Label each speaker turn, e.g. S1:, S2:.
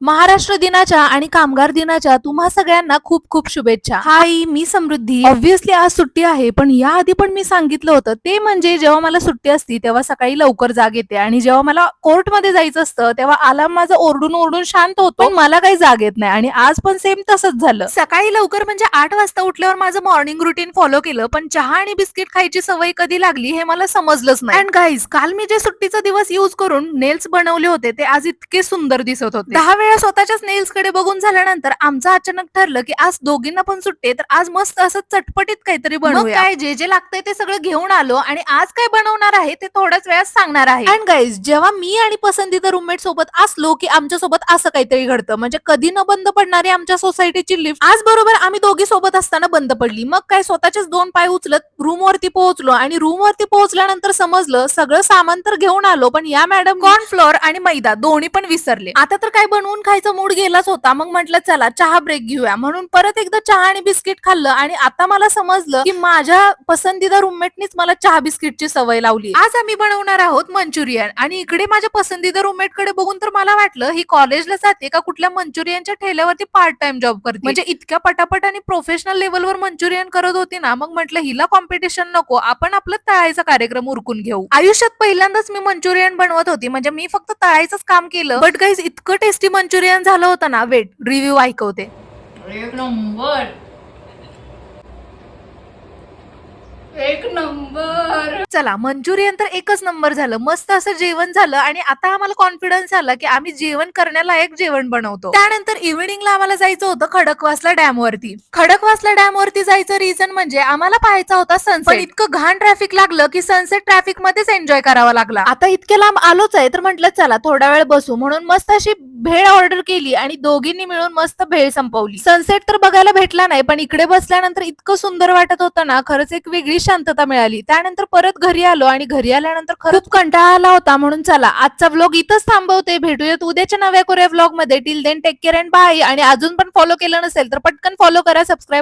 S1: महाराष्ट्र दिनाच्या आणि कामगार दिनाच्या तुम्हा सगळ्यांना खूप खूप शुभेच्छा. हाय, मी समृद्धी. ऑब्व्हियसली आज सुट्टी आहे, पण याआधी पण मी सांगितलं होतं ते म्हणजे जेव्हा मला सुट्टी असती तेव्हा सकाळी लवकर जाग येते आणि जेव्हा मला कोर्टमध्ये जायचं असतं तेव्हा अलार्म माझा ओरडून ओरडून शांत होतो, पण मला काही जाग येत नाही. आणि आज पण सेम तसंच झालं. सकाळी लवकर म्हणजे 8 वाजता उठल्यावर माझं मॉर्निंग रुटीन फॉलो केलं, पण चहा आणि बिस्किट खायची सवय कधी लागली हे मला समजलंच नाही. अँड गाईज, काल मी जे सुट्टीचा दिवस यूज करून नेल्स बनवले होते ते आज इतके सुंदर दिसत होते. 10 वेळा स्वतःच्याच नेल्स कडे बघून झाल्यानंतर आमचं अचानक ठरलं की आज दोघींना पण सुट्टी आहे, तर आज मस्त असं चटपटीत काहीतरी बनवूया. काय जे जे लागतंय ते सगळं घेऊन आलो आणि आज काय बनवणार आहे ते थोड्याच वेळात सांगणार आहे. अँड गाईज, जेव्हा मी आणि पसंतीदा रूममेट सोबत असलो की आमच्या सोबत असं काहीतरी घडतं. म्हणजे कधी न बंद पडणारी आमच्या सोसायटीची लिफ्ट आज बरोबर आम्ही दोघी सोबत असताना बंद पडली. मग काय स्वतःचेच 2 पाय उचलत रूम वरती पोहोचलो आणि रूम वरती पोहोचल्यानंतर समजलं सगळं सामान तर घेऊन आलो, पण या मॅडम कॉर्नफ्लोअर आणि मैदा दोन्ही पण विसरले. आता तर काय बनवून खायचा मूड गेलाच होता. मग म्हटलं चला चहा ब्रेक घेऊया, म्हणून परत एकदा चहा आणि बिस्किट खाल्लं आणि आता मला समजलं की माझ्या पसंतीदा रूममेटनीच मला चहा बिस्किटची सवय लावली. आज आम्ही बनवणार आहोत मंचुरियन आणि इकडे माझ्या पसंतीदा रूममेट कडे बघून तर मला वाटलं ही कॉलेजला जाते का कुठल्या मंचुरियनच्या ठेल्यावरती पार्ट टाइम जॉब करते. म्हणजे इतक्या पटापट आणि प्रोफेशनल लेवलवर मंचुरियन करत होती ना, मग म्हटलं हिला कॉम्पिटिशन नको, आपण आपलं तळायचा कार्यक्रम उरकून घेऊ. आयुष्यात पहिल्यांदाच मी मंचुरियन बनवत होती, म्हणजे मी फक्त तळायचंच काम केलं, बट गाईज इतकं टेस्टी मंचुरियन झालं होतं ना. वेट, रिव्ह्यू ऐकवते.
S2: एक नंबर, एक नंबर.
S1: चला, मंचुरियन तर एकच नंबर झालं, मस्त असं जेवण झालं आणि आता आम्हाला कॉन्फिडन्स आला की आम्ही जेवण करण्यालायक जेवण बनवतो. त्यानंतर इव्हिनिंगला आम्हाला जायचं होतं खडकवासला डॅम वरती. खडकवासला डॅम वरती जायचं रिझन म्हणजे आम्हाला पाहायचा होता सनसेट, पण इतकं घाण ट्रॅफिक लागलं की सनसेट ट्रॅफिक मध्येच एन्जॉय करावा लागला. आता इतके लांब आलोच आहे तर म्हटलं चला थोडा वेळ बसू, म्हणून मस्त अशी भेळ ऑर्डर केली आणि दोघींनी मिळून मस्त भेळ संपवली. सनसेट तर बघायला भेटला नाही, पण इकडे बसल्यानंतर इतकं सुंदर वाटत होतं ना, खरंच एक वेगळी शांतता मिळाली. त्यानंतर परत घरी आलो आणि घरी आल्यानंतर खूप कंटाळा आला होता, म्हणून चला आजचा व्लॉग इथंच थांबवते. भेटूयात उद्याच्या नव्या कोऱ्या व्लॉग मध्ये. Till then take care and bye. आणि अजून पण फॉलो केलं नसेल तर पटकन फॉलो करा, सबस्क्राईब